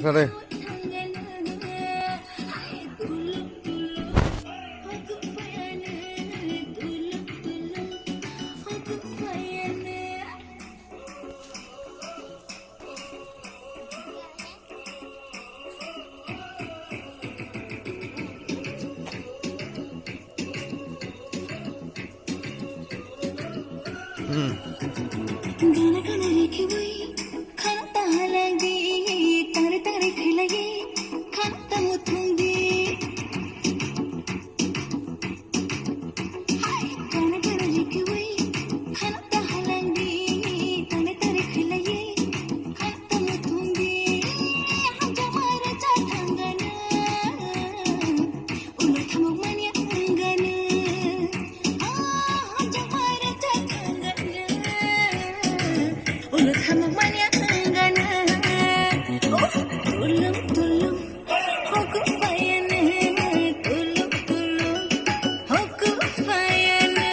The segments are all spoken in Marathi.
Ra đây. गाना गाना रेखे वही खाना तालागी तारे तारे खिलाये खाना तमुथुंगी गाना गाना रेखे वही खाना तालागी तारे तारे खिलाये खाना तमुथुंगी हम जमारा चाथंगना उन्हें थमक मानिया अंगना हम जमारा चाथंगना ulut hamamanya enggana tulum tulum hoku payane tulum tulum hoku payane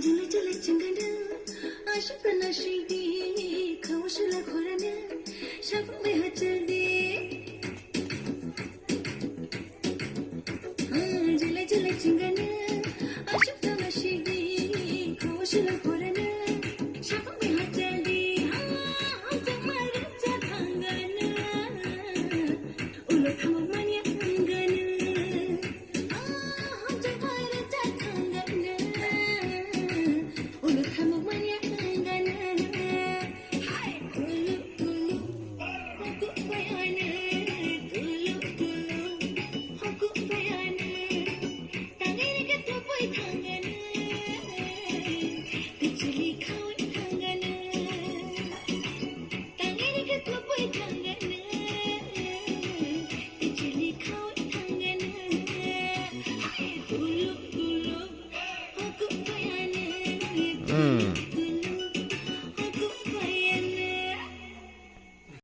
Jule jule chingana aşık naşidi kavuşla khorana şaf में हचदी jule jule chingana